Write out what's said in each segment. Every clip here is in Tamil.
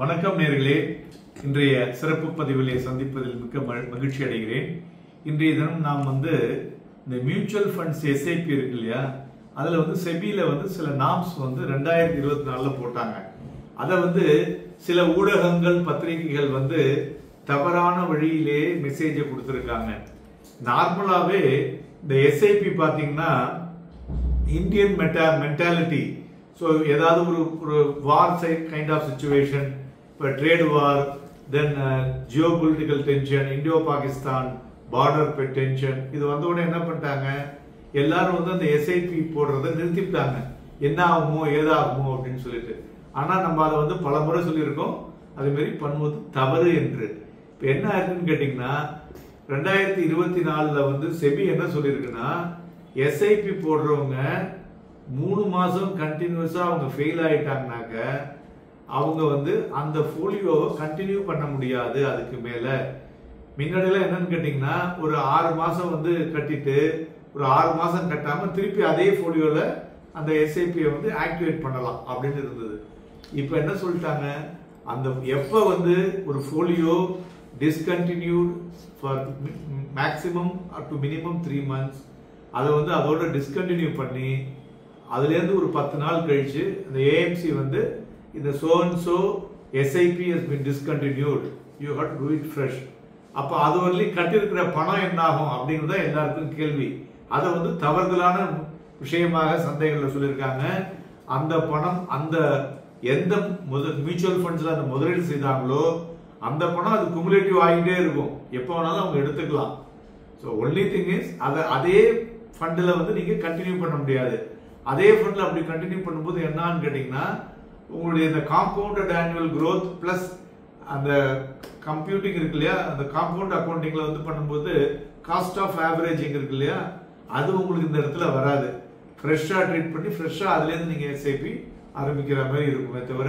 வணக்கம் நேயர்களே, இன்றைய சிறப்பு பதிவிலே சந்திப்பதில் மிக்க மகிழ்ச்சி அடைகிறேன். இன்றைய தினம் நாம் இந்த மியூச்சுவல் ஃபண்ட்ஸ் எஸ்ஐபி இருக்கு இல்லையா, அதுல செபில சில நாம்ஸ் 2024 போட்டாங்க. அதை சில ஊடகங்கள் பத்திரிகைகள் தவறான வழியிலே மெசேஜை கொடுத்திருக்காங்க. நார்மலாவே இந்த எஸ்ஐபி பாத்தீங்கன்னா இந்தியன் மென்டாலிட்டி, ஸோ ஏதாவது ஒரு வார் கைண்ட் ஆஃப் சிச்சுவேஷன், இப்போ ட்ரேட் வார், தென் Jio political tension, இந்தியோ Pakistan border tension, இது உடனே என்ன பண்ணிட்டாங்க, எல்லாரும் அந்த எஸ்ஐபி போடுறதை நிறுத்திவிட்டாங்க. என்ன ஆகுமோ ஏதாகுமோ அப்படின்னு சொல்லிட்டு. ஆனா நம்ம அதை பல முறை சொல்லியிருக்கோம், அதே மாதிரி பண்ணுவது தவறு என்று. இப்போ என்ன ஆகுதுன்னு கேட்டீங்கன்னா, 2024 செபி என்ன சொல்லியிருக்குன்னா, எஸ்ஐபி போடுறவங்க 3 மாசம் கண்டினியூஸா அவங்க ஃபெயில் ஆயிட்டாங்கனாக்க அவங்க அந்த போலியோவை கண்டினியூ பண்ண முடியாது. அதுக்கு மேல முன்னாடிலாம் என்னன்னு கேட்டீங்கன்னா, ஒரு 6 மாசம் கட்டிட்டு ஒரு 6 மாசம் கட்டாம திருப்பி அதே போலியோல அந்த எஸ்ஐபியை ஆக்டிவேட் பண்ணலாம் அப்படின்னு இருந்தது. இப்ப என்ன சொல்லிட்டாங்க, அந்த எப்ப ஒரு polio discontinued for maximum up to minimum 3 months, அதை அதோட டிஸ்கண்டினியூ பண்ணி அதுல இருந்து ஒரு 10 நாள் கழிச்சு இந்த ஏஎம்சி இந்த so and so SIP has been discontinued, you have to do it fresh. அப்ப அது வரலையும் கட்டியிருக்கிற பணம் என்ன ஆகும் அப்படிங்கிறத எல்லாருக்கும் கேள்வி. அதை தவறுதலான விஷயமாக சந்தைகளில் சொல்லியிருக்காங்க. அந்த பணம் அந்த எந்த மியூச்சுவல் ஃபண்ட்ஸ்ல அந்த முதலீடு செய்தாங்களோ அந்த பணம் அது குமுலேட்டிவ் ஆகிட்டே இருக்கும், எப்போ வேணாலும் அவங்க எடுத்துக்கலாம். ஸோ ஒன்லி திங் இஸ் அதே ஃபண்டில் நீங்க கண்டினியூ பண்ண முடியாது. அதே ஃபண்ட்ல அப்படி கண்டினியூ பண்ணும்போது என்னன்னு கேட்டீங்கன்னா, உங்களுடைய இந்த காம்பவுண்டட் ஆனுவல் growth பிளஸ் அந்த கம்ப்யூட்டிங் இருக்கு இல்லையா, அந்த காம்பவுண்ட் அக்கௌண்டிங்ல பண்ணும்போது காஸ்ட் ஆஃப் ஆவரேஜிங் இருக்கு இல்லையா, அது உங்களுக்கு இந்த இடத்துல வராது. ஃப்ரெஷ்ஷா ட்ரீட் பண்ணி ஃப்ரெஷ்ஷா அதுல இருந்து நீங்க எஸ்ஐபி ஆரம்பிக்கிற மாதிரி இருக்குமே தவிர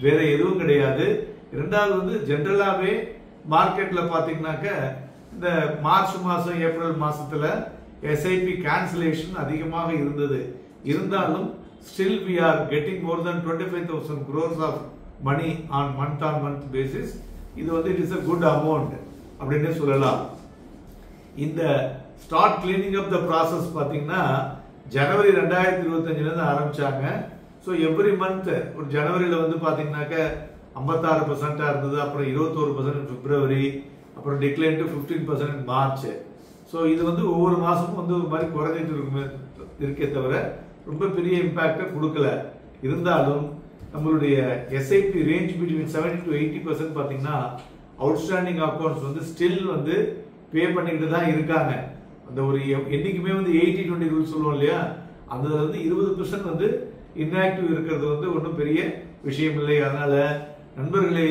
வேற எதுவும் கிடையாது. இரண்டாவது ஜெனரலாவே மார்க்கெட்ல பாத்தீங்கன்னாக்க இந்த மார்ச் மாசம் ஏப்ரல் மாசத்துல எஸ்ஐபி கேன்சலேஷன் அதிகமாக இருந்தது. இருந்தாலும் still we are getting more than 25,000 crores of money on month basis. இது it is a good amount அப்படின்னு சொல்லலாம். இந்த start cleaning up the process பாத்தீங்கன்னா ஜனவரி 2025 இருந்து ஆரம்பிச்சாங்க. ஸோ எவ்ரி மந்த் ஒரு ஜனவரியில பாத்தீங்கன்னாக்க 56% இருந்தது, அப்புறம் 21% பிப்ரவரி, அப்புறம் டிக்ளைன் டு 15% மார்ச். ஸோ இது ஒவ்வொரு மாசமும் ஒரு மாதிரி குறைஞ்சிட்டு இருக்கே தவிர ரொம்ப பெரிய இம்பாக்டை கொடுக்கல. இருந்தாலும் நம்மளுடைய எஸ்ஐபி ரேஞ்ச் பிட்வீன் 70 to 80% பாத்தீங்கன்னா அவுட்ஸ்டாண்டிங் அக்கௌண்ட்ஸ் ஸ்டில் பே பண்ணிக்கிட்டு தான் இருக்காங்க. அந்த ஒரு என்னைக்குமே 80-20 ரூல் சொல்லுவோம் இல்லையா, அதுல 20% இன்ஆக்டிவ் இருக்கிறது ஒன்றும் பெரிய விஷயம் இல்லை. அதனால நண்பர்களே,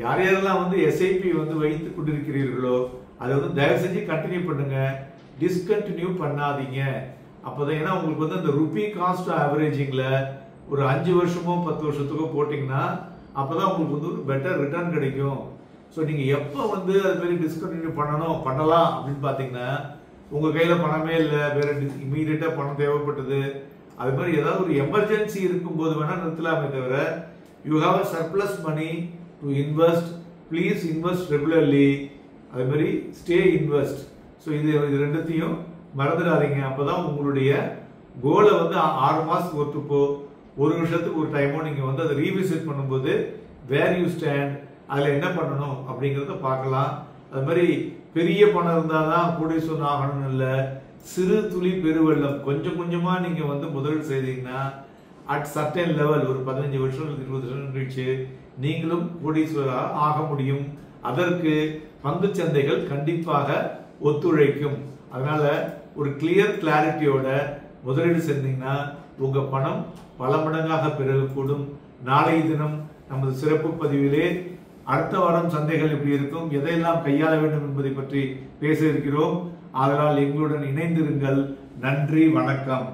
யார் யாரெல்லாம் எஸ்ஐபி வைத்து கொண்டிருக்கிறீர்களோ அதை தயவு செஞ்சு கண்டினியூ பண்ணுங்க, டிஸ்கண்டினியூ பண்ணாதீங்க. அப்பதான் ஏன்னா உங்களுக்கு அந்த ருபி காஸ்ட் ஆவரேஜிங்ல ஒரு 5 வருஷமோ 10 வருஷத்துக்கோ போட்டீங்கன்னா அப்பதான் உங்களுக்கு ஒரு பெட்டர் ரிட்டர்ன் கிடைக்கும். ஸோ நீங்க எப்போ அது மாதிரி டிஸ்கண்டினியூ பண்ணலாம் அப்படின்னு பாத்தீங்கன்னா, உங்க கையில பணமே இல்லை, வேற இமீடியட்டா பணம் தேவைப்பட்டது, அது மாதிரி ஏதாவது ஒரு எமர்ஜென்சி இருக்கும்போது வேணா நிறுத்தலாமே தவிர, you have a surplus money to invest, please invest regularly, அது மாதிரி ஸ்டே இன்வெஸ்ட். ஸோ இது ரெண்டுத்தையும் மறந்துடாதீங்க. அப்பதான் உங்களுடைய கோலை 6 மாசத்துக்கு ஒத்துப்போ 1 வருஷத்துக்கு ஒரு டைமோ நீங்க அதை ரீவிசிட் பண்ணும்போது வேர் யூ ஸ்டாண்ட், அதுல என்ன பண்ணணும் அப்படிங்கறத பார்க்கலாம். அது மாதிரி பெரிய பணம் இருந்தாதான் கோடீஸ்வரன் ஆகணும்னு இல்ல, சிறு துளி பெருவெள்ளம், கொஞ்சம் கொஞ்சமா நீங்க முதலீடு செய்தீங்கன்னா அட் சர்டன் லெவல் ஒரு 15 வருஷம் 20 வருஷம் கழிச்சு நீங்களும் கோடீஸ்வரர் ஆக முடியும். அதற்கு பங்கு சந்தைகள் கண்டிப்பாக ஒத்துழைக்கும். அதனால ஒரு கிளியர் கிளாரிட்டியோட முதலீடு செஞ்சீங்கன்னா உங்க பணம் பல மடங்காக பெருகக்கூடும். நாளைய தினம் நமது சிறப்பு பதிவிலே அடுத்த வாரம் சந்தைகள் எப்படி இருக்கும், எதையெல்லாம் கையாள வேண்டும் என்பதை பற்றி பேச இருக்கிறோம். ஆதலால் எங்களுடன் இணைந்திருங்கள். நன்றி, வணக்கம்.